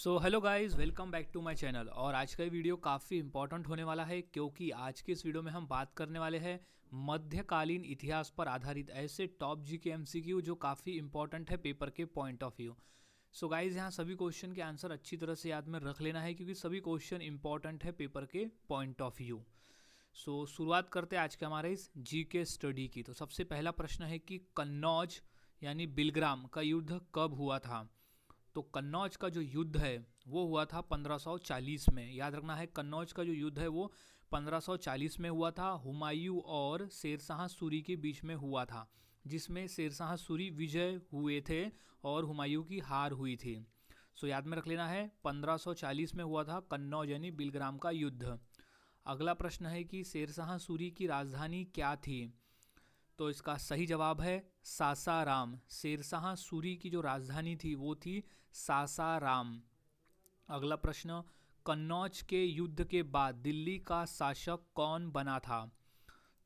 So hello guys, welcome back to my channel. और आज का वीडियो काफ़ी इंपॉर्टेंट होने वाला है क्योंकि आज के इस वीडियो में हम बात करने वाले हैं मध्यकालीन इतिहास पर आधारित ऐसे टॉप जी के एमसीक्यू जो काफ़ी इंपॉर्टेंट है पेपर के point of view. So guys, यहाँ सभी क्वेश्चन के आंसर अच्छी तरह से याद में रख लेना है क्योंकि सभी क्वेश्चन इंपॉर्टेंट है पेपर के पॉइंट ऑफ व्यू। सो शुरुआत करते हैं आज के हमारे इस जी के स्टडी की। तो सबसे पहला प्रश्न है कि कन्नौज यानी बिलग्राम का युद्ध कब हुआ था। तो कन्नौज का जो युद्ध है वो हुआ था 1540 में। याद रखना है, कन्नौज का जो युद्ध है वो 1540 में हुआ था। हुमायूं और शेरशाह सूरी के बीच में हुआ था, जिसमें शेरशाह सूरी विजय हुए थे और हुमायूं की हार हुई थी। सो याद में रख लेना है, 1540 में हुआ था कन्नौज यानी बिलग्राम का युद्ध। अगला प्रश्न है कि शेरशाह सूरी की राजधानी क्या थी। तो इसका सही जवाब है सासाराम। शेरशाह सूरी की जो राजधानी थी वो थी सासाराम। अगला प्रश्न, कन्नौज के युद्ध के बाद दिल्ली का शासक कौन बना था।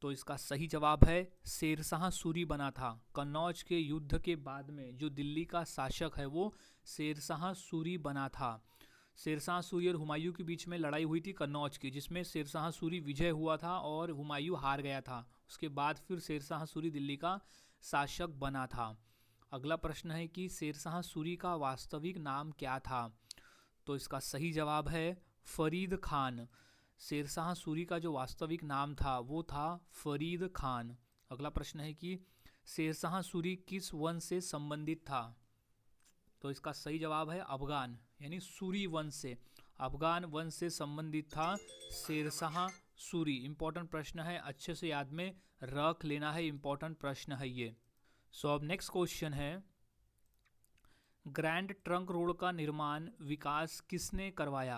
तो इसका सही जवाब है शेरशाह सूरी बना था। कन्नौज के युद्ध के बाद में जो दिल्ली का शासक है वो शेरशाह सूरी बना था। शेरशाह सूरी और हुमायूं के बीच में लड़ाई हुई थी कन्नौज की, जिसमें शेरशाह सूरी विजय हुआ था और हुमायूं हार गया था। उसके बाद फिर शेरशाह सूरी दिल्ली का शासक बना था। अगला प्रश्न है कि शेरशाह सूरी का वास्तविक नाम क्या था। तो इसका सही जवाब है फरीद खान। शेरशाह सूरी का जो वास्तविक नाम था वो था फरीद खान। अगला प्रश्न है कि शेरशाह सूरी किस वंश से संबंधित था। तो इसका सही जवाब है अफगान यानी सूरी वंश से। अफगान वंश से संबंधित था शेरशाह सूरी। इंपॉर्टेंट प्रश्न है, अच्छे से याद में रख लेना है, इंपॉर्टेंट प्रश्न है ये। सो अब नेक्स्ट क्वेश्चन है, ग्रैंड ट्रंक रोड का निर्माण विकास किसने करवाया।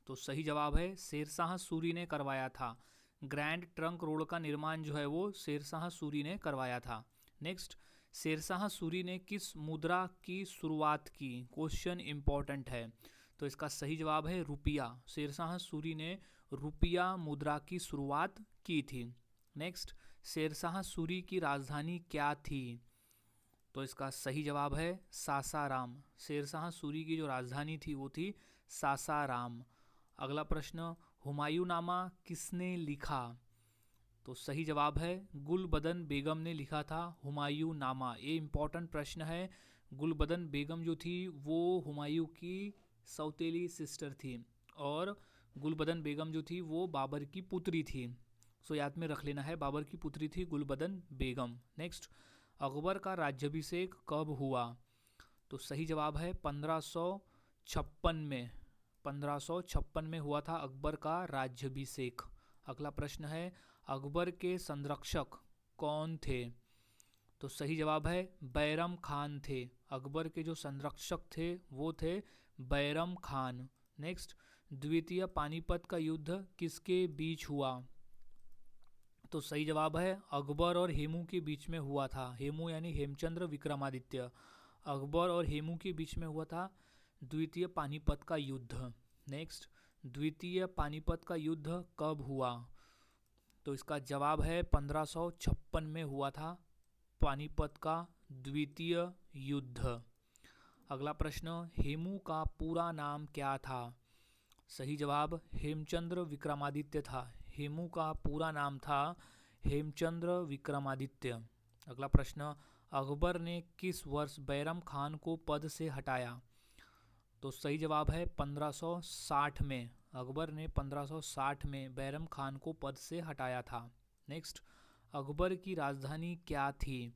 तो सही जवाब है शेरशाह सूरी ने करवाया था। ग्रैंड ट्रंक रोड का निर्माण जो है वो शेरशाह सूरी ने करवाया था। नेक्स्ट, शेरशाह सूरी ने किस मुद्रा की शुरुआत की। क्वेश्चन इंपॉर्टेंट है। तो इसका सही जवाब है रुपया। शेरशाह सूरी ने रुपया मुद्रा की शुरुआत की थी। नेक्स्ट, शेरशाह सूरी की राजधानी क्या थी। तो इसका सही जवाब है सासाराम। शेरशाह सूरी की जो राजधानी थी वो थी सासाराम। अगला प्रश्न, हुमायूंनामा किसने लिखा। तो सही जवाब है गुलबदन बेगम ने लिखा था हुमायूंनामा। ये इंपॉर्टेंट प्रश्न है। गुलबदन बेगम जो थी वो हुमायूं की सौतेली सिस्टर थी और गुलबदन बेगम जो थी वो बाबर की पुत्री थी। सो याद में रख लेना है, बाबर की पुत्री थी गुलबदन बेगम। नेक्स्ट, अकबर का राज्याभिषेक कब हुआ। तो सही जवाब है 1556 में। 1556 में हुआ था अकबर का राज्याभिषेक। अगला प्रश्न है, अकबर के संरक्षक कौन थे। तो सही जवाब है बैरम खान थे। अकबर के जो संरक्षक थे वो थे बैरम खान। नेक्स्ट, द्वितीय पानीपत का युद्ध किसके बीच हुआ। तो सही जवाब है अकबर और हेमू के बीच में हुआ था। हेमू यानी हेमचंद्र विक्रमादित्य। अकबर और हेमू के बीच में हुआ था द्वितीय पानीपत का युद्ध। नेक्स्ट, द्वितीय पानीपत का युद्ध कब हुआ। तो इसका जवाब है 1556 में हुआ था पानीपत का द्वितीय युद्ध। अगला प्रश्न, हेमू का पूरा नाम क्या था। सही जवाब हेमचंद्र विक्रमादित्य था। हेमू का पूरा नाम था हेमचंद्र विक्रमादित्य। अगला प्रश्न, अकबर ने किस वर्ष बैरम खान को पद से हटाया। तो सही जवाब है 1560 में। अकबर ने 1560 में बैरम खान को पद से हटाया था। नेक्स्ट, अकबर की राजधानी क्या थी।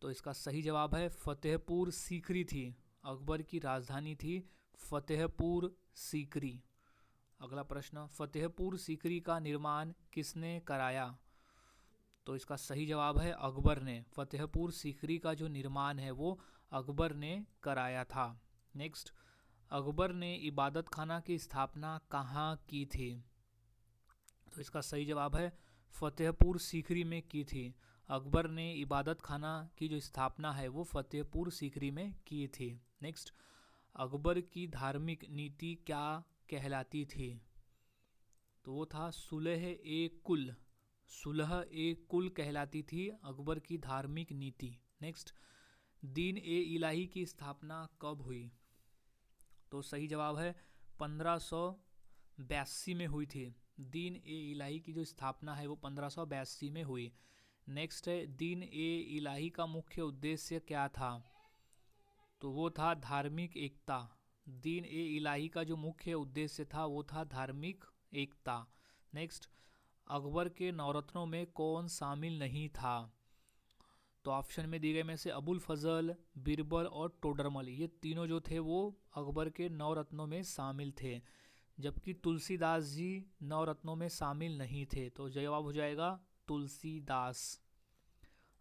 तो इसका सही जवाब है फतेहपुर सीकरी थी। अकबर की राजधानी थी फतेहपुर सीकरी। अगला प्रश्न, फतेहपुर सीकरी का निर्माण किसने कराया। तो इसका सही जवाब है अकबर ने। फतेहपुर सीकरी का जो निर्माण है वो अकबर ने कराया था। नेक्स्ट, अकबर ने इबादत खाना की स्थापना कहाँ की थी। तो इसका सही जवाब है फतेहपुर सीकरी में की थी। अकबर ने इबादत खाना की जो स्थापना है वो फतेहपुर सीकरी में की थी। नेक्स्ट, अकबर की धार्मिक नीति क्या कहलाती थी। तो वो था सुलह ए कुल। सुलह ए कुल कहलाती थी अकबर की धार्मिक नीति। नेक्स्ट, दीन ए इलाही की स्थापना कब हुई। तो सही जवाब है 1582 में हुई थी। दीन ए इलाही की जो स्थापना है वो 1582 में हुई। नेक्स्ट है, दीन ए इलाही का मुख्य उद्देश्य क्या था? तो वो था धार्मिक एकता। दीन ए इलाही का जो मुख्य उद्देश्य था वो था धार्मिक एकता। नेक्स्ट, अकबर के नवरत्नों में कौन शामिल नहीं था? तो ऑप्शन में दिए गए में से अबुल फजल, बीरबल और टोडरमल, ये तीनों जो थे वो अकबर के नवरत्नों में शामिल थे, जबकि तुलसीदास जी नवरत्नों में शामिल नहीं थे। तो जवाब हो जाएगा तुलसीदास।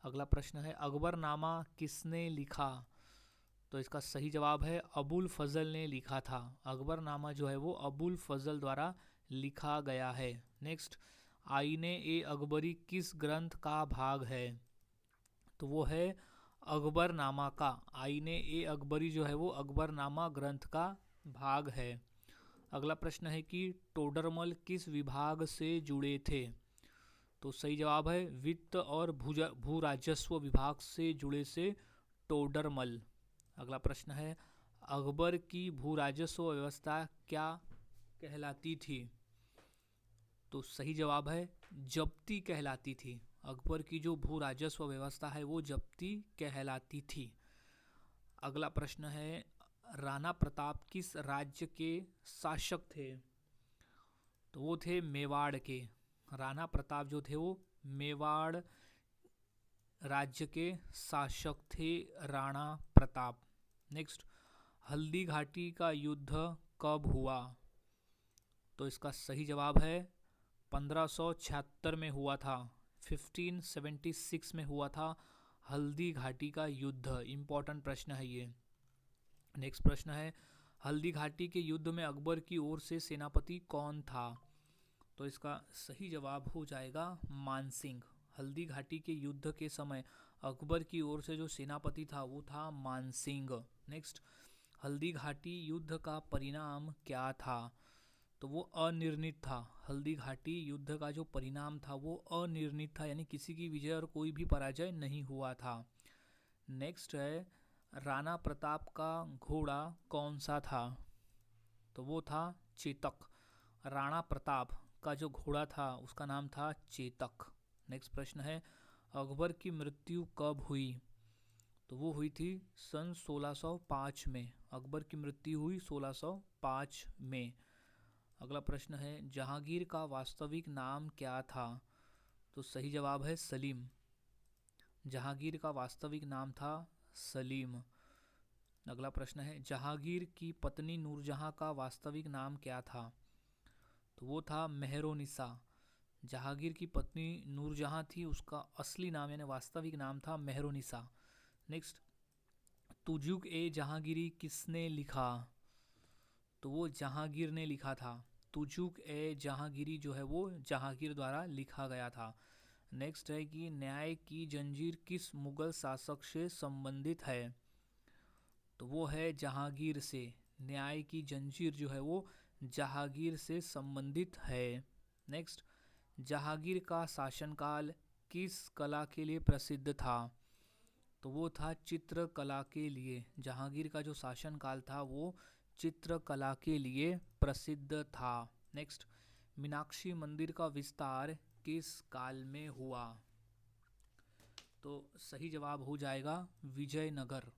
अगला प्रश्न है, अकबरनामा किसने लिखा? तो इसका सही जवाब है अबुल फजल ने लिखा था। अकबरनामा जो है वो अबुल फजल द्वारा लिखा गया है। नेक्स्ट, आईने ए अकबरी किस ग्रंथ का भाग है? तो वो है अकबरनामा का। आईने ए अकबरी जो है वो अकबरनामा ग्रंथ का भाग है। अगला प्रश्न है कि टोडरमल किस विभाग से जुड़े थे? तो सही जवाब है वित्त और भू राजस्व विभाग से जुड़े से टोडरमल। अगला प्रश्न है, अकबर की भू राजस्व व्यवस्था क्या कहलाती थी? तो सही जवाब है जब्ती कहलाती थी। अकबर की जो भू राजस्व व्यवस्था है वो जब्ती कहलाती थी। अगला प्रश्न है, राणा प्रताप किस राज्य के शासक थे? तो वो थे मेवाड़ के। राणा प्रताप जो थे वो मेवाड़ राज्य के शासक थे राणा प्रताप। नेक्स्ट, हल्दी घाटी का युद्ध कब हुआ? तो इसका सही जवाब है 1576 में हुआ था। 1576 में हुआ था हल्दी घाटी का युद्ध। इम्पोर्टेंट प्रश्न है ये। नेक्स्ट प्रश्न है, हल्दी घाटी के युद्ध में अकबर की ओर से सेनापति कौन था? तो इसका सही जवाब हो जाएगा मानसिंह। हल्दी घाटी के युद्ध के समय अकबर की ओर से जो सेनापति था वो था मानसिंह। नेक्स्ट, हल्दी घाटी युद्ध का परिणाम क्या था? तो वो अनिर्णित था। हल्दी घाटी युद्ध का जो परिणाम था वो अनिर्णित था, यानी किसी की विजय और कोई भी पराजय नहीं हुआ था। नेक्स्ट है, राणा प्रताप का घोड़ा कौन सा था? तो वो था चेतक। राणा प्रताप का जो घोड़ा था उसका नाम था चेतक। नेक्स्ट प्रश्न है, अकबर की मृत्यु कब हुई? तो वो हुई थी सन 1605 में। अकबर की मृत्यु हुई 1605 में। अगला प्रश्न है, जहांगीर का वास्तविक नाम क्या था? तो सही जवाब है सलीम। जहांगीर का वास्तविक नाम था सलीम। अगला प्रश्न है, जहांगीर की पत्नी नूरजहां का वास्तविक नाम क्या था? तो वो था मेहरोनिसा। जहांगीर की पत्नी नूरजहां थी, उसका असली नाम यानी वास्तविक नाम था मेहरोनिसा। नेक्स्ट, तुजुक ए जहांगीरी किसने लिखा? तो वो जहांगीर ने लिखा था। तुजुक ए जहांगीरी जो है वो जहांगीर द्वारा लिखा गया था। नेक्स्ट है कि न्याय की जंजीर किस मुगल शासक से संबंधित है? तो वो है जहांगीर से। न्याय की जंजीर जो है वो जहांगीर से संबंधित है। नेक्स्ट, जहांगीर का शासनकाल किस कला के लिए प्रसिद्ध था? तो वो था चित्रकला के लिए। जहांगीर का जो शासनकाल था वो चित्रकला के लिए प्रसिद्ध था। नेक्स्ट, मीनाक्षी मंदिर का विस्तार किस काल में हुआ? तो सही जवाब हो जाएगा विजयनगर।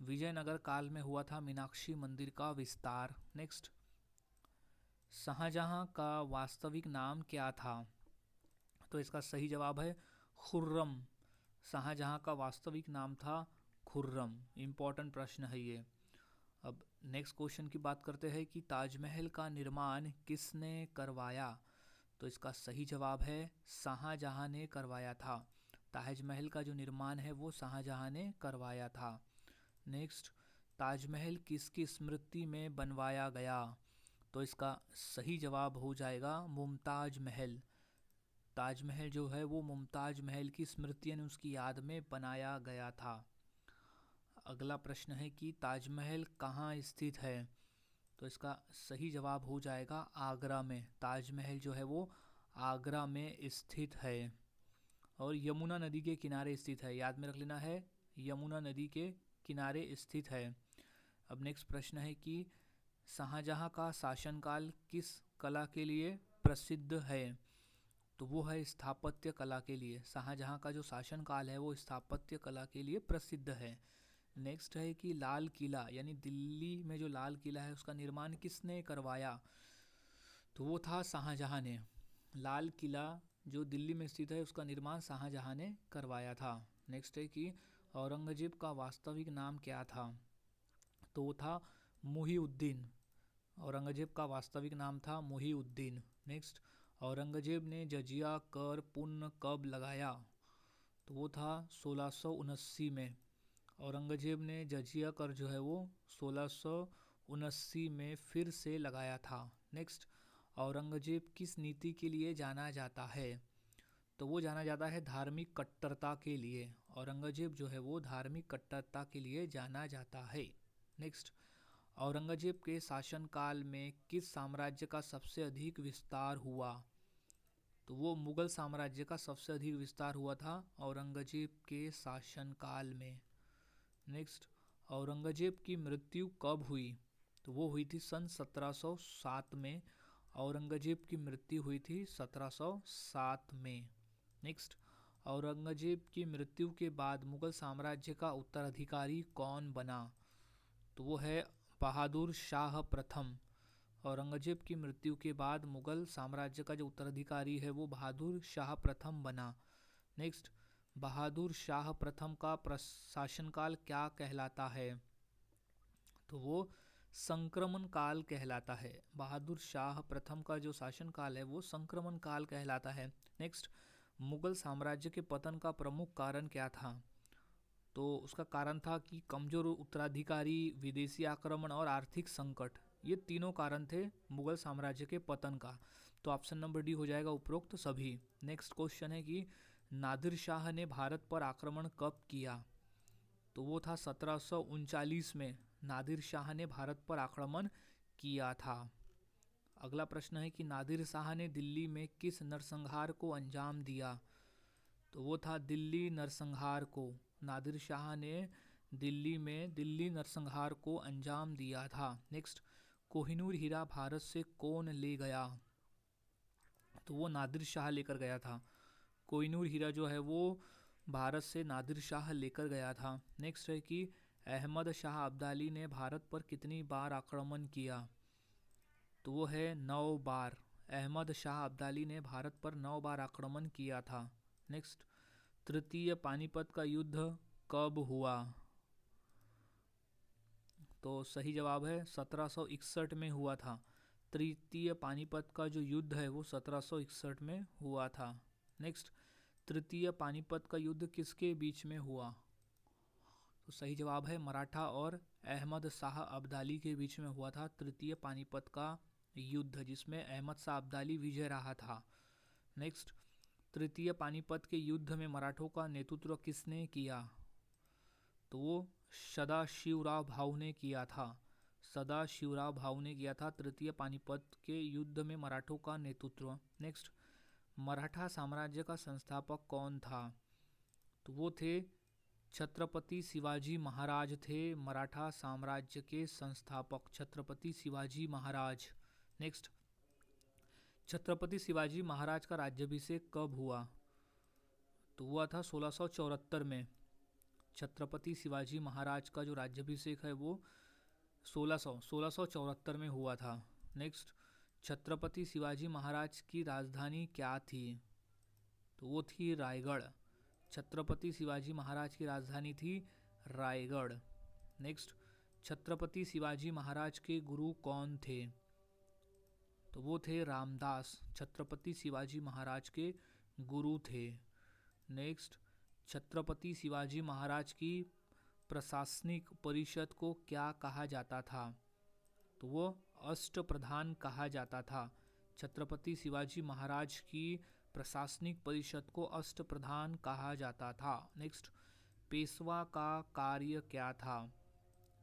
विजयनगर काल में हुआ था मीनाक्षी मंदिर का विस्तार। नेक्स्ट, शाहजहां का वास्तविक नाम क्या था? तो इसका सही जवाब है खुर्रम। शाहजहां का वास्तविक नाम था खुर्रम। इम्पोर्टेंट प्रश्न है ये। अब नेक्स्ट क्वेश्चन की बात करते हैं कि ताजमहल का निर्माण किसने करवाया? तो इसका सही जवाब है शाहजहां ने करवाया था। ताजमहल का जो निर्माण है वो शाहजहां ने करवाया था। नेक्स्ट, ताजमहल किसकी स्मृति में बनवाया गया? तो इसका सही जवाब हो जाएगा मुमताज महल। ताजमहल जो है वो मुमताज महल की स्मृति यानी उसकी याद में बनाया गया था। अगला प्रश्न है कि ताजमहल कहाँ स्थित है? तो इसका सही जवाब हो जाएगा आगरा में। ताजमहल जो है वो आगरा में स्थित है और यमुना नदी के किनारे स्थित है। याद में रख लेना है, यमुना नदी के किनारे स्थित है। अब नेक्स्ट प्रश्न है कि शाहजहां का शासनकाल किस कला के लिए प्रसिद्ध है? तो वो है स्थापत्य कला के लिए। शाहजहां का जो शासनकाल है वो स्थापत्य कला के लिए प्रसिद्ध है। नेक्स्ट है कि लाल किला यानी दिल्ली में जो लाल किला है उसका निर्माण किसने करवाया? तो वो था शाहजहां ने। लाल किला जो दिल्ली में स्थित है उसका निर्माण शाहजहां ने करवाया था। नेक्स्ट है कि औरंगजेब का वास्तविक नाम क्या था? तो वो था मुहीउद्दीन। औरंगजेब का वास्तविक नाम था मुहीउद्दीन। नेक्स्ट, औरंगजेब ने जजिया कर पुनः कब लगाया? तो वो था 1679 में। औरंगजेब ने जजिया कर जो है वो 1679 में फिर से लगाया था। नेक्स्ट, औरंगजेब किस नीति के लिए जाना जाता है? तो वो जाना जाता है धार्मिक कट्टरता के लिए। औरंगजेब जो है वो धार्मिक कट्टरता के लिए जाना जाता है। नेक्स्ट, औरंगजेब के शासनकाल में किस साम्राज्य का सबसे अधिक विस्तार हुआ? तो वो मुगल साम्राज्य का सबसे अधिक विस्तार हुआ था औरंगजेब के शासनकाल में। नेक्स्ट, औरंगजेब की मृत्यु कब हुई? तो वो हुई थी सन 1707 में। औरंगजेब की मृत्यु हुई थी 1707 में। नेक्स्ट, औरंगजेब की मृत्यु के बाद मुगल साम्राज्य का उत्तराधिकारी कौन बना? तो वो है बहादुर शाह प्रथम। औरंगजेब की मृत्यु के बाद मुगल साम्राज्य का जो उत्तराधिकारी है वो बहादुर शाह प्रथम बना। नेक्स्ट, बहादुर शाह प्रथम का शासनकाल क्या कहलाता है? तो वो संक्रमण काल कहलाता है। बहादुर शाह प्रथम का जो शासनकाल है वो संक्रमण काल कहलाता है। नेक्स्ट, मुगल साम्राज्य के पतन का प्रमुख कारण क्या था? तो उसका कारण था कि कमजोर उत्तराधिकारी, विदेशी आक्रमण और आर्थिक संकट। ये तीनों कारण थे मुगल साम्राज्य के पतन का। तो ऑप्शन नंबर डी हो जाएगा उपरोक्त सभी। नेक्स्ट क्वेश्चन है कि नादिर शाह ने भारत पर आक्रमण कब किया? तो वो था 1739 में नादिर शाह ने भारत पर आक्रमण किया था। अगला प्रश्न है कि नादिर शाह ने दिल्ली में किस नरसंहार को अंजाम दिया? तो वो था दिल्ली नरसंहार को। नादिर शाह ने दिल्ली में दिल्ली नरसंहार को अंजाम दिया था। नेक्स्ट, कोहिनूर हीरा भारत से कौन ले गया? तो वो नादिर शाह लेकर गया था। कोहिनूर हीरा जो है वो भारत से नादिर शाह लेकर गया था। नेक्स्ट है कि अहमद शाह अब्दाली ने भारत पर कितनी बार आक्रमण किया? तो वो है 9 बार। अहमद शाह अब्दाली ने भारत पर 9 बार आक्रमण किया था। नेक्स्ट, तृतीय पानीपत का युद्ध कब हुआ? तो सही जवाब है 1761 में हुआ था। तृतीय पानीपत का जो युद्ध है वो 1761 में हुआ था। नेक्स्ट, तृतीय पानीपत का युद्ध किसके बीच में हुआ? तो सही जवाब है मराठा और अहमद शाह अब्दाली के बीच में हुआ था तृतीय पानीपत का युद्ध, जिसमें अहमद शाह अब्दाली विजय रहा था। नेक्स्ट, तृतीय पानीपत के युद्ध में मराठों का नेतृत्व किसने किया? तो वो सदाशिवराव भाऊ ने किया था। सदाशिवराव भाऊ ने किया था तृतीय पानीपत के युद्ध में मराठों का नेतृत्व। नेक्स्ट, मराठा साम्राज्य का संस्थापक कौन था? तो वो थे छत्रपति शिवाजी महाराज थे मराठा साम्राज्य के संस्थापक, छत्रपति शिवाजी महाराज। नेक्स्ट, छत्रपति शिवाजी महाराज का राज्याभिषेक कब हुआ? तो हुआ था 1674 में। छत्रपति शिवाजी महाराज का जो राज्याभिषेक है वो 1674 में हुआ था। नेक्स्ट, छत्रपति शिवाजी महाराज की राजधानी क्या थी? तो वो थी रायगढ़। छत्रपति शिवाजी महाराज की राजधानी थी रायगढ़। नेक्स्ट, छत्रपति शिवाजी महाराज के गुरु कौन थे? तो वो थे रामदास। छत्रपति शिवाजी महाराज के गुरु थे। नेक्स्ट, छत्रपति शिवाजी महाराज की प्रशासनिक परिषद को क्या कहा जाता था? तो वो अष्टप्रधान कहा जाता था। छत्रपति शिवाजी महाराज की प्रशासनिक परिषद को अष्टप्रधान कहा जाता था। नेक्स्ट, पेशवा का कार्य क्या था?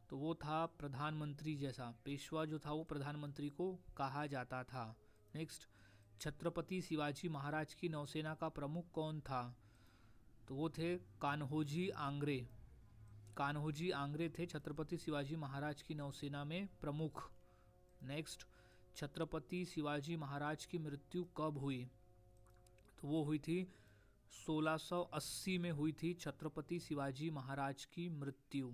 तो वो था प्रधानमंत्री जैसा। पेशवा जो था वो प्रधानमंत्री को कहा जाता था। नेक्स्ट, छत्रपति शिवाजी महाराज की नौसेना का प्रमुख कौन था? तो वो थे कान्होजी आंग्रे। कान्होजी आंग्रे थे छत्रपति शिवाजी महाराज की नौसेना में प्रमुख। नेक्स्ट, छत्रपति शिवाजी महाराज की मृत्यु कब हुई? तो वो हुई थी 1680 में हुई थी छत्रपति शिवाजी महाराज की मृत्यु।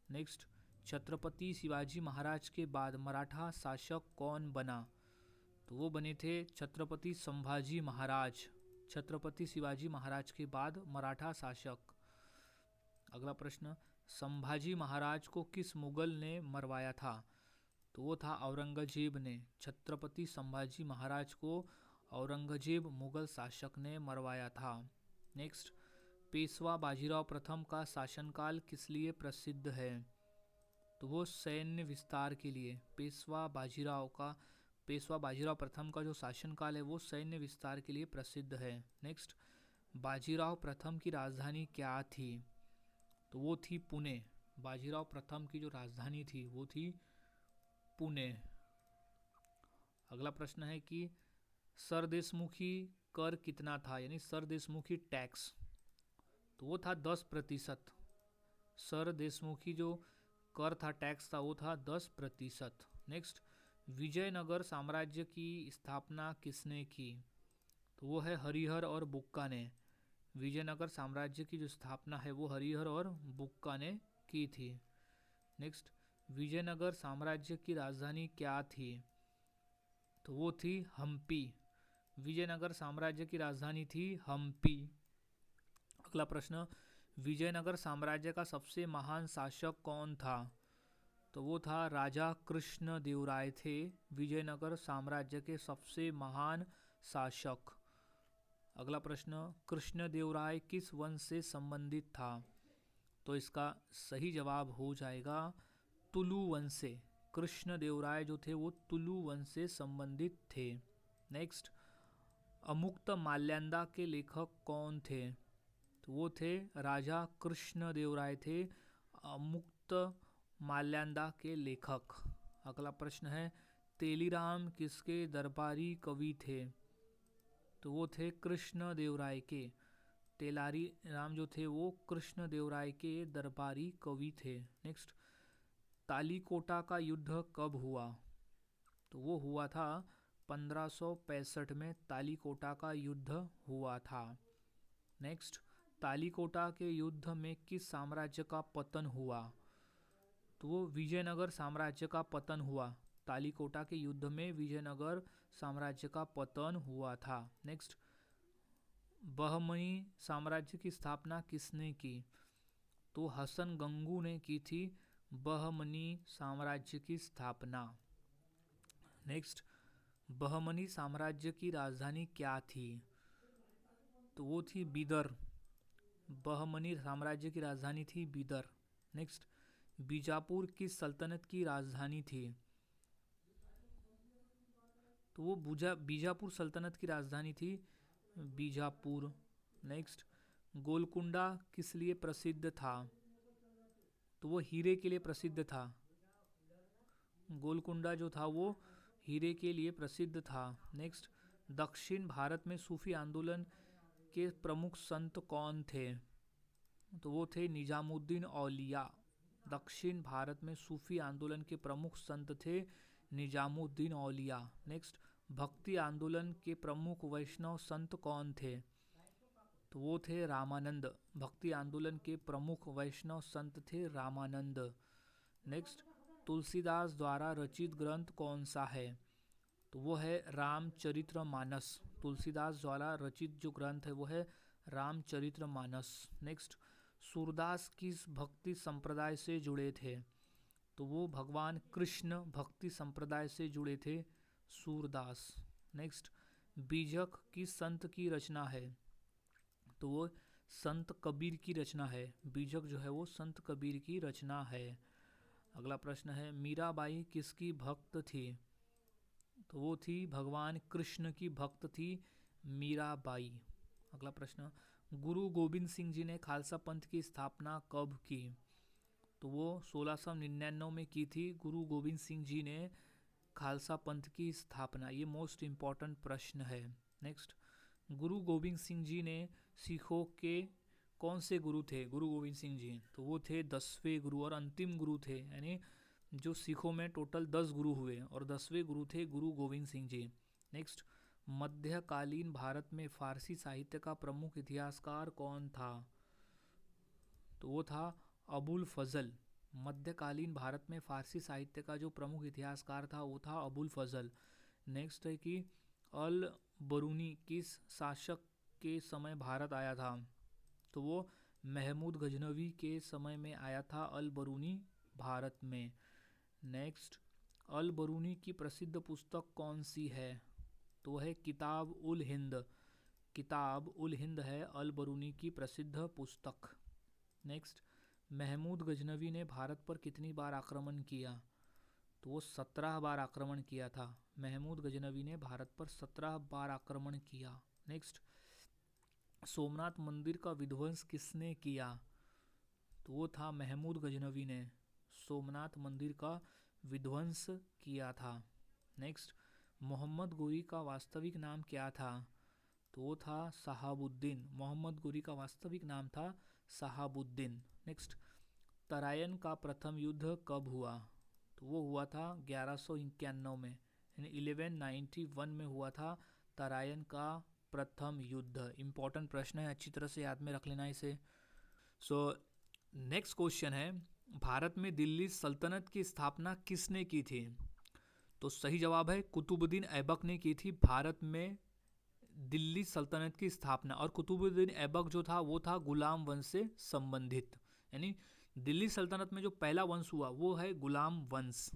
नेक्स्ट, छत्रपति शिवाजी महाराज के बाद मराठा शासक कौन बना? तो वो बने थे छत्रपति संभाजी महाराज। छत्रपति शिवाजी महाराज के बाद मराठा शासक। अगला प्रश्न, संभाजी महाराज को किस मुगल ने मरवाया था? तो वो था औरंगजेब ने। छत्रपति संभाजी महाराज को औरंगजेब मुगल शासक ने मरवाया था। नेक्स्ट, पेशवा बाजीराव प्रथम का शासनकाल किस लिए प्रसिद्ध है? तो वो सैन्य विस्तार के लिए। पेशवा बाजीराव प्रथम का जो शासनकाल है वो सैन्य विस्तार के लिए प्रसिद्ध है। नेक्स्ट, बाजीराव प्रथम की राजधानी क्या थी? तो वो थी पुणे। बाजीराव प्रथम की जो राजधानी थी वो थी पुणे। अगला प्रश्न है कि सरदेशमुखी कर कितना था, यानी सरदेशमुखी टैक्स? तो वो था 10%। सरदेशमुखी जो कर था, टैक्स था, वो था 10%। नेक्स्ट, विजयनगर साम्राज्य की स्थापना किसने की? तो वो है हरिहर और बुक्का ने। विजयनगर साम्राज्य की जो स्थापना है वो हरिहर और बुक्का ने की थी। नेक्स्ट, विजयनगर साम्राज्य की राजधानी क्या थी? तो वो थी हम्पी। विजयनगर साम्राज्य की राजधानी थी हम्पी। अगला प्रश्न, विजयनगर साम्राज्य का सबसे महान शासक कौन था? तो वो था राजा कृष्णदेवराय थे विजयनगर साम्राज्य के सबसे महान शासक। अगला प्रश्न, कृष्णदेवराय किस वंश से संबंधित था? तो इसका सही जवाब हो जाएगा तुलु वंश से। कृष्णदेवराय जो थे वो तुलु वंश से संबंधित थे। नेक्स्ट, अमुक्त माल्यादा के लेखक कौन थे? तो वो थे राजा कृष्णदेवराय थे अमुक्त माल्यादा के लेखक। अगला प्रश्न है, तेलीराम किसके दरबारी कवि थे? तो वो थे कृष्णदेवराय के। तेलारी राम जो थे वो कृष्णदेवराय के दरबारी कवि थे। नेक्स्ट, तालीकोटा का युद्ध कब हुआ? तो वो हुआ था 1565 में तालीकोटा का युद्ध हुआ था। नेक्स्ट, तालीकोटा के युद्ध में किस साम्राज्य का पतन हुआ? तो वो विजयनगर साम्राज्य का पतन हुआ। तालीकोटा के युद्ध में विजयनगर साम्राज्य का पतन हुआ था। नेक्स्ट, बहमनी साम्राज्य की स्थापना किसने की? तो हसन गंगू ने की थी बहमनी साम्राज्य की स्थापना। नेक्स्ट, बहमनी साम्राज्य की राजधानी क्या थी? तो वो थी बीदर। बहमनी साम्राज्य की राजधानी थी बीदर। नेक्स्ट, बीजापुर किस सल्तनत की राजधानी थी? तो वो बीजापुर सल्तनत की राजधानी थी बीजापुर। नेक्स्ट, गोलकुंडा किस लिए प्रसिद्ध था? तो वो हीरे के लिए प्रसिद्ध था। गोलकुंडा जो था वो हीरे के लिए प्रसिद्ध था। नेक्स्ट, दक्षिण भारत में सूफी आंदोलन के प्रमुख संत कौन थे? तो वो थे निजामुद्दीन औलिया। दक्षिण भारत में सूफी आंदोलन के प्रमुख संत थे निजामुद्दीन औलिया। नेक्स्ट, भक्ति आंदोलन के प्रमुख वैष्णव संत कौन थे? तो वो थे रामानंद। भक्ति आंदोलन के प्रमुख वैष्णव संत थे रामानंद। नेक्स्ट, तुलसीदास द्वारा रचित ग्रंथ कौन सा है? तो वो है रामचरितमानस। तुलसीदास द्वारा रचित जो ग्रंथ है वो है रामचरितमानस। नेक्स्ट, सूरदास किस भक्ति संप्रदाय से जुड़े थे? तो वो भगवान कृष्ण भक्ति संप्रदाय से जुड़े थे सूरदास। नेक्स्ट, बीजक किस संत की रचना है? तो वो संत कबीर की रचना है। बीजक जो है वो संत कबीर की रचना है। अगला प्रश्न है, मीराबाई किसकी भक्त थी? तो वो थी भगवान कृष्ण की भक्त थी मीराबाई। अगला प्रश्न, गुरु गोविंद सिंह जी ने खालसा पंथ की स्थापना कब की? तो वो 1699 में की थी गुरु गोविंद सिंह जी ने खालसा पंथ की स्थापना। ये मोस्ट इम्पॉर्टेंट प्रश्न है। नेक्स्ट, गुरु गोविंद सिंह जी ने सिखों के कौन से गुरु थे? गुरु गोविंद सिंह जी तो वो थे 10वें गुरु और अंतिम गुरु थे, यानी जो सिखों में टोटल 10 गुरु हुए और 10वें गुरु थे गुरु गोविंद सिंह जी। नेक्स्ट, मध्यकालीन भारत में फारसी साहित्य का प्रमुख इतिहासकार कौन था? तो वो था अबुल फजल। मध्यकालीन भारत में फारसी साहित्य का जो प्रमुख इतिहासकार था वो था अबुल फजल। नेक्स्ट है कि अल बरूनी किस शासक के समय भारत आया था? तो वो महमूद गजनवी के समय में आया था अल बरूनी भारत में। नेक्स्ट, अल बरूनी की प्रसिद्ध पुस्तक कौन सी है? तो है किताब उल हिंद। किताब उल हिंद है अल बरूनी की प्रसिद्ध पुस्तक। नेक्स्ट, महमूद गजनवी ने भारत पर कितनी बार आक्रमण किया? तो वो 17 बार आक्रमण किया था। महमूद गजनवी ने भारत पर 17 बार आक्रमण किया। नेक्स्ट, सोमनाथ मंदिर का विध्वंस किसने किया? तो वो था महमूद गजनवी ने सोमनाथ मंदिर का विध्वंस किया था। नेक्स्ट, मोहम्मद गोरी का वास्तविक नाम क्या था? तो वो था शहाबुद्दीन। मोहम्मद गोरी का वास्तविक नाम था शहाबुद्दीन। नेक्स्ट, तराइन का प्रथम युद्ध कब हुआ? तो वो हुआ था 1191 में, यानी 1191 में हुआ था तराइन का प्रथम युद्ध। इंपॉर्टेंट प्रश्न है, अच्छी तरह से याद में रख लेना इसे। सो नेक्स्ट क्वेश्चन है, भारत में दिल्ली सल्तनत की स्थापना किसने की थी? तो सही जवाब है कुतुबुद्दीन ऐबक ने की थी भारत में दिल्ली सल्तनत की स्थापना। और कुतुबुद्दीन ऐबक जो था वो था गुलाम वंश से संबंधित, यानी दिल्ली सल्तनत में जो पहला वंश हुआ वो है गुलाम वंश।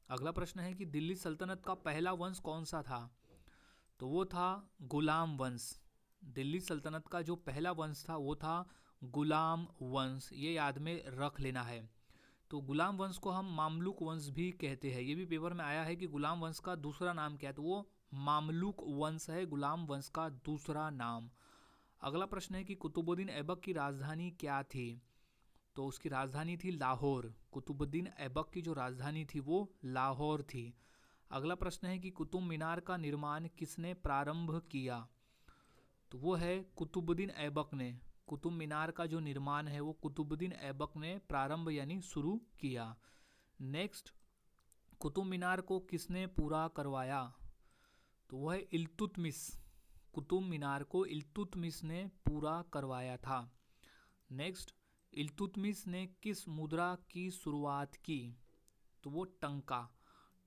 अगला प्रश्न है कि दिल्ली सल्तनत का पहला वंश कौन सा था? तो वो था गुलाम वंश। दिल्ली सल्तनत का जो पहला वंश था वो था गुलाम वंश, ये याद में रख लेना है। तो गुलाम वंश को हम मामलुक वंश भी कहते हैं। ये भी पेपर में आया है कि गुलाम वंश का दूसरा नाम क्या है, तो वो मामलुक वंश है, गुलाम वंश का दूसरा नाम। अगला प्रश्न है कि कुतुबुद्दीन ऐबक की राजधानी क्या थी? तो उसकी राजधानी थी लाहौर। कुतुबुद्दीन ऐबक की जो राजधानी थी वो लाहौर थी। अगला प्रश्न है कि कुतुब मीनार का निर्माण किसने प्रारंभ किया? तो वो है कुतुबुद्दीन ऐबक ने। कुतुब मीनार का जो निर्माण है वो कुतुबुद्दीन ऐबक ने प्रारंभ यानी शुरू किया। नेक्स्ट, कुतुब मीनार को किसने पूरा करवाया? तो वह है इल्तुतमिश। कुतुब मीनार को इल्तुतमिश ने पूरा करवाया था। नेक्स्ट, इल्तुतमिश ने किस मुद्रा की शुरुआत की? तो वो टंका।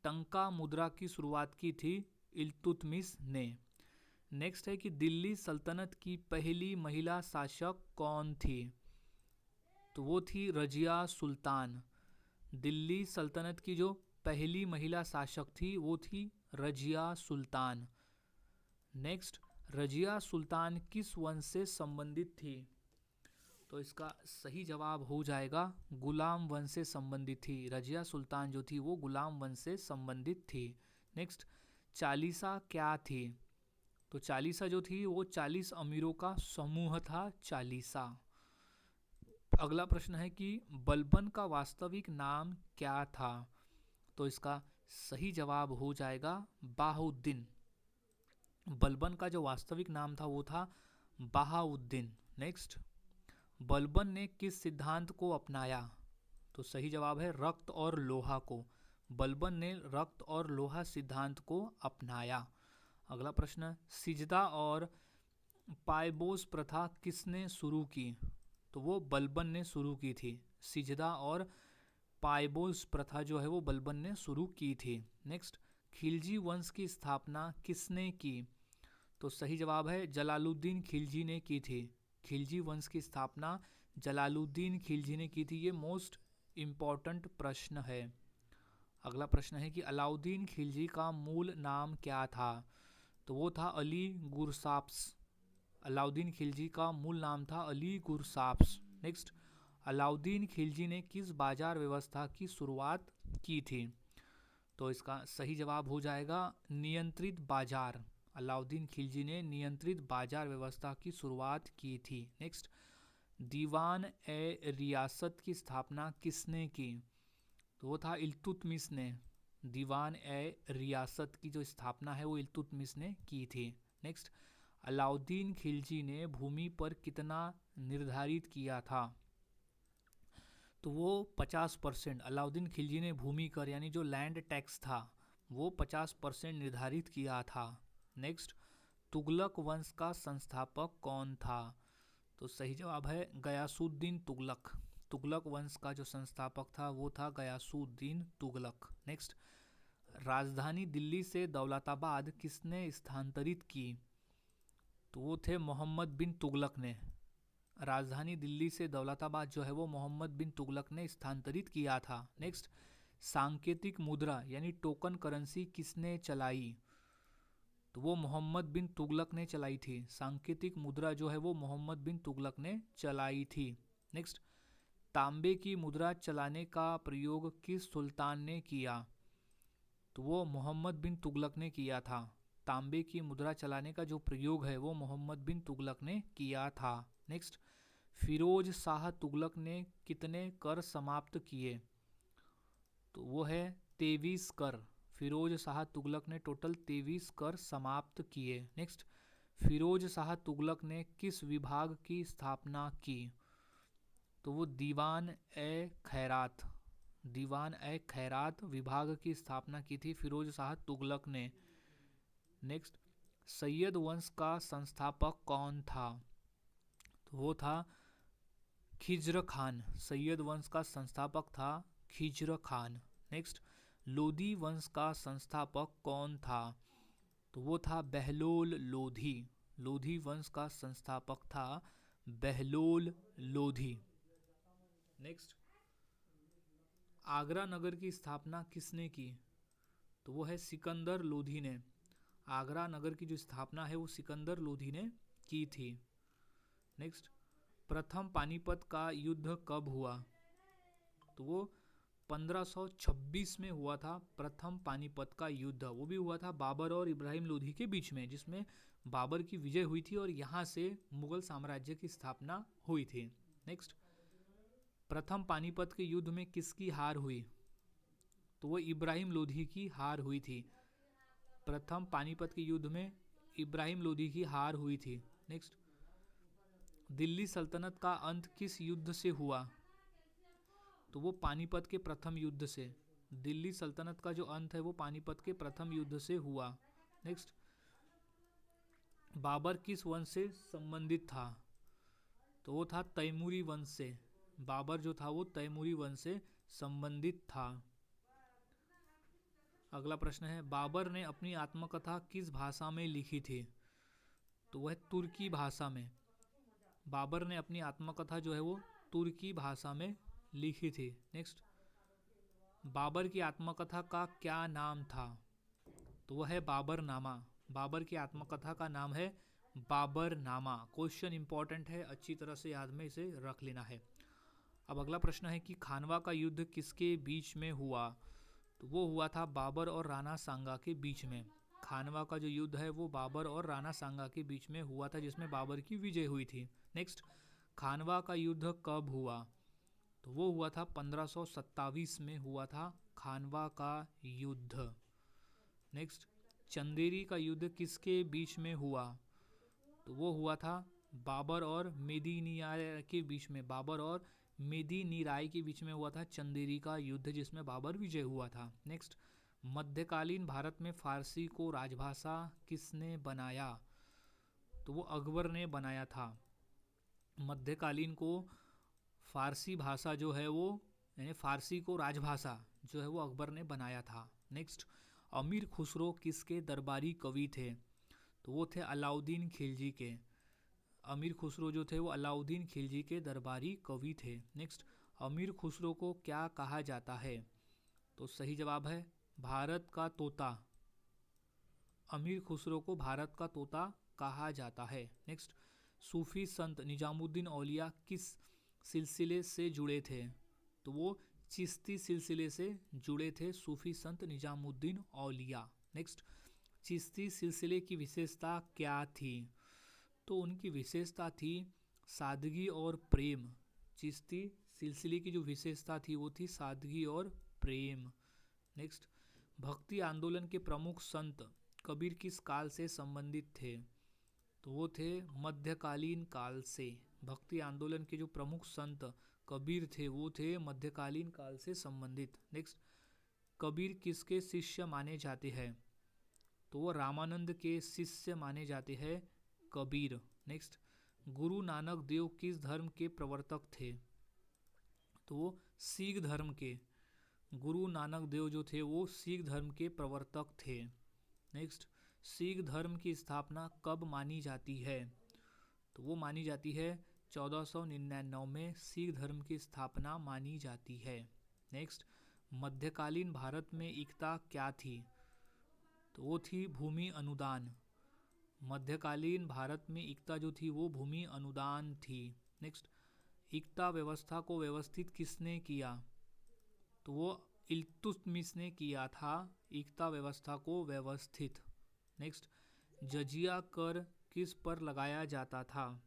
टंका मुद्रा की शुरुआत की थी इल्तुतमिश ने। नेक्स्ट है कि दिल्ली सल्तनत की पहली महिला शासक कौन थी? तो वो थी रजिया सुल्तान। दिल्ली सल्तनत की जो पहली महिला शासक थी वो थी रजिया सुल्तान। नेक्स्ट, रजिया सुल्तान किस वंश से संबंधित थी? तो इसका सही जवाब हो जाएगा गुलाम वंश से संबंधित थी। रजिया सुल्तान जो थी वो गुलाम वंश से संबंधित थी। नेक्स्ट, चालीसा क्या थी? तो चालीसा जो थी वो 40 अमीरों का समूह था चालीसा। अगला प्रश्न है कि बलबन का वास्तविक नाम क्या था? तो इसका सही जवाब हो जाएगा बहाउद्दीन। बलबन का जो वास्तविक नाम था वो था बहाउद्दीन। नेक्स्ट, बलबन ने किस सिद्धांत को अपनाया? तो सही जवाब है रक्त और लोहा को। बलबन ने रक्त और लोहा सिद्धांत को अपनाया। अगला प्रश्न, सिजदा और पायबोस प्रथा किसने शुरू की? तो वो बलबन ने शुरू की थी। सिजदा और पायबोस प्रथा जो है वो बलबन ने शुरू की थी। नेक्स्ट, खिलजी वंश की स्थापना किसने की? तो सही जवाब है जलालुद्दीन खिलजी ने की थी। खिलजी वंश की स्थापना जलालुद्दीन खिलजी ने की थी। ये मोस्ट इम्पॉर्टेंट प्रश्न है। अगला प्रश्न है कि अलाउद्दीन खिलजी का मूल नाम क्या था? तो वो था अली गुरसाप्स। अलाउद्दीन खिलजी का मूल नाम था अली गुरसाप्स। नेक्स्ट, अलाउद्दीन खिलजी ने किस बाजार व्यवस्था की शुरुआत की थी? तो इसका सही जवाब हो जाएगा नियंत्रित बाजार। अलाउद्दीन खिलजी ने नियंत्रित बाजार व्यवस्था की शुरुआत की थी। नेक्स्ट, दीवान ए रियासत की स्थापना किसने की? तो वो था इल्तुतमिश ने। दीवान ए रियासत की जो स्थापना है वो इल्तुतमिश ने की थी। नेक्स्ट, अलाउद्दीन खिलजी ने भूमि पर कितना निर्धारित किया था? तो वो 50% अलाउद्दीन खिलजी ने भूमि कर यानी जो लैंड टैक्स था वो 50% निर्धारित किया था। नेक्स्ट, तुगलक वंश का संस्थापक कौन था? तो सही जवाब है गयासुद्दीन तुगलक। तुगलक वंश का जो संस्थापक था वो था गयासुद्दीन तुगलक। नेक्स्ट, राजधानी दिल्ली से दौलताबाद किसने स्थानांतरित की? तो वो थे मोहम्मद बिन तुगलक ने। राजधानी दिल्ली से दौलताबाद जो है वो मोहम्मद बिन तुगलक ने स्थानांतरित किया था। नेक्स्ट, सांकेतिक मुद्रा यानी टोकन करेंसी किसने चलाई? तो वो मोहम्मद बिन तुगलक ने चलाई थी। सांकेतिक मुद्रा जो है वो मोहम्मद बिन तुगलक ने चलाई थी। नेक्स्ट, तांबे की मुद्रा चलाने का प्रयोग किस सुल्तान ने किया? तो वो मोहम्मद बिन तुगलक ने किया था। तांबे की मुद्रा चलाने का जो प्रयोग है वो मोहम्मद बिन तुगलक ने किया था। नेक्स्ट, फिरोज शाह तुगलक ने कितने कर समाप्त किए? तो वो है 23 कर। फिरोज शाह तुगलक ने टोटल 23 कर समाप्त किए। नेक्स्ट, फिरोज शाह तुगलक ने किस विभाग की स्थापना की? तो वो दीवान ए खैरात, दीवान ए खैरात विभाग की स्थापना की थी फिरोज शाह तुगलक ने। नेक्स्ट, सैयद वंश का संस्थापक कौन था? तो वो था खिज्र खान। सैयद वंश का संस्थापक था खिज्र खान। नेक्स्ट, लोधी वंश का संस्थापक कौन था? तो वो था बहलोल लोधी। लोधी वंश का संस्थापक था बहलोल लोधी। नेक्स्ट, आगरा नगर की स्थापना किसने की? तो वो है सिकंदर लोधी ने। आगरा नगर की जो स्थापना है वो सिकंदर लोधी ने की थी। नेक्स्ट, प्रथम पानीपत का युद्ध कब हुआ? तो वो 1526 में हुआ था प्रथम पानीपत का युद्ध। वो भी हुआ था बाबर और इब्राहिम लोधी के बीच में, जिसमें बाबर की विजय हुई थी और यहाँ से मुगल साम्राज्य की स्थापना हुई थी। नेक्स्ट, प्रथम पानीपत के युद्ध में किसकी हार हुई? तो वो इब्राहिम लोधी की हार हुई थी। प्रथम पानीपत के युद्ध में इब्राहिम लोधी की हार हुई थी। नेक्स्ट, दिल्ली सल्तनत का अंत किस युद्ध से हुआ? तो वो पानीपत के प्रथम युद्ध से। दिल्ली सल्तनत का जो अंत है वो पानीपत के प्रथम युद्ध से हुआ। नेक्स्ट, बाबर किस वंश से संबंधित था? तो वो था तैमूरी वंश से। बाबर जो था वो तैमूरी वंश से संबंधित था। अगला प्रश्न है, बाबर ने अपनी आत्मकथा किस भाषा में लिखी थी? तो वह तुर्की भाषा में। बाबर ने अपनी आत्मकथा जो है वो तुर्की भाषा में लिखी थी। नेक्स्ट, बाबर की आत्मकथा का क्या नाम था? तो वह है बाबरनामा। बाबर की आत्मकथा का नाम है बाबरनामा। क्वेश्चन इंपॉर्टेंट है, अच्छी तरह से याद में इसे रख लेना है। अब अगला प्रश्न है कि खानवा का युद्ध किसके बीच में हुआ? तो वो हुआ था बाबर और राणा सांगा के बीच में। खानवा का जो युद्ध है वो बाबर और राणा सांगा के बीच में हुआ था, जिसमें बाबर की विजय हुई थी। नेक्स्ट, खानवा का युद्ध कब हुआ? तो वो हुआ था 1527 में हुआ था खानवा का युद्ध। नेक्स्ट, चंदेरी का युद्ध किसके बीच में हुआ? तो वो हुआ था बाबर और मेदिनीराय के बीच में। बाबर और मेदिनीराय के बीच में हुआ था चंदेरी का युद्ध, जिसमें बाबर विजय हुआ था। नेक्स्ट, मध्यकालीन भारत में फारसी को राजभाषा किसने बनाया? तो वो अकबर ने बनाया था। मध्यकालीन को फारसी भाषा जो है वो, यानी फारसी को राजभाषा जो है वो अकबर ने बनाया था। नेक्स्ट, अमीर खुसरो किसके दरबारी कवि थे? तो वो थे अलाउद्दीन खिलजी के। अमीर खुसरो जो थे वो अलाउद्दीन खिलजी के दरबारी कवि थे। नेक्स्ट, अमीर खुसरो को क्या कहा जाता है? तो सही जवाब है भारत का तोता। अमीर खुसरो को भारत का तोता कहा जाता है। नेक्स्ट, सूफी संत निजामुद्दीन औलिया किस सिलसिले से जुड़े थे? तो वो चिश्ती सिलसिले से जुड़े थे सूफी संत निजामुद्दीन औलिया। नेक्स्ट, चिश्ती सिलसिले की विशेषता क्या थी? तो उनकी विशेषता थी सादगी और प्रेम। चिश्ती सिलसिले की जो विशेषता थी वो थी सादगी और प्रेम। नेक्स्ट, भक्ति आंदोलन के प्रमुख संत कबीर किस काल से संबंधित थे? तो वो थे मध्यकालीन काल से। भक्ति आंदोलन के जो प्रमुख संत कबीर थे वो थे मध्यकालीन काल से संबंधित। नेक्स्ट, कबीर किसके शिष्य माने जाते हैं? तो वो रामानंद के शिष्य माने जाते हैं कबीर। नेक्स्ट, गुरु नानक देव किस धर्म के प्रवर्तक थे? तो वो सिख धर्म के, गुरु नानक देव जो थे वो सिख धर्म के प्रवर्तक थे। नेक्स्ट, सिख धर्म की स्थापना कब मानी जाती है? तो वो मानी जाती है 1499 में सिख धर्म की स्थापना मानी जाती है। नेक्स्ट, मध्यकालीन भारत में एकता क्या थी? तो वो थी भूमि अनुदान। मध्यकालीन भारत में एकता जो थी वो भूमि अनुदान थी। नेक्स्ट, एकता व्यवस्था को व्यवस्थित किसने किया? तो वो इल्तुतमिश ने किया था एकता व्यवस्था को व्यवस्थित। नेक्स्ट, जजिया कर किस पर लगाया जाता था?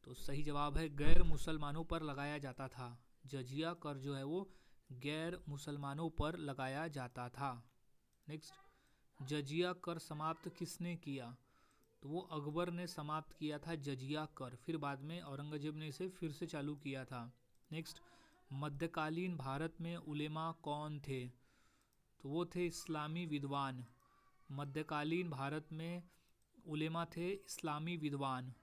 तो सही जवाब है गैर मुसलमानों पर लगाया जाता था। जजिया कर जो है वो गैर मुसलमानों पर लगाया जाता था। नेक्स्ट, जजिया कर समाप्त किसने किया? तो वो अकबर ने समाप्त किया था जजिया कर, फिर बाद में औरंगजेब ने इसे फिर से चालू किया था। नेक्स्ट, मध्यकालीन भारत में उलेमा कौन थे? तो वो थे इस्लामी विद्वान। मध्यकालीन भारत में उलेमा थे इस्लामी विद्वान।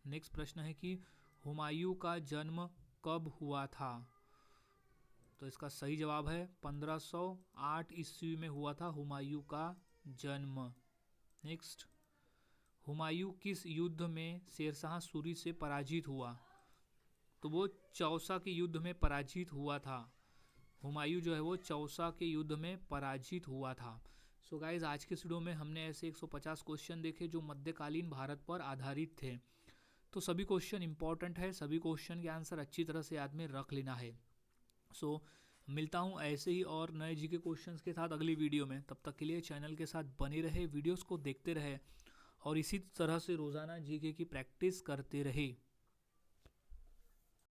नेक्स्ट प्रश्न है कि हुमायूं का जन्म कब हुआ था? तो इसका सही जवाब है 1508 ईस्वी में हुआ था हुमायूं का जन्म। नेक्स्ट, हुमायूं किस युद्ध में शेरशाह सूरी से पराजित हुआ? तो वो चौसा के युद्ध में पराजित हुआ था। हुमायूं जो है वो चौसा के युद्ध में पराजित हुआ था। सो गाइज, आज के वीडियो में हमने ऐसे 150 क्वेश्चन देखे जो मध्यकालीन भारत पर आधारित थे। तो सभी क्वेश्चन इंपॉर्टेंट है, सभी क्वेश्चन के आंसर अच्छी तरह से याद में रख लेना है। सो मिलता हूँ ऐसे ही और नए जीके क्वेश्चंस के साथ अगली वीडियो में। तब तक के लिए चैनल के साथ बने रहे, वीडियोस को देखते रहे और इसी तरह से रोज़ाना जीके की प्रैक्टिस करते रहे।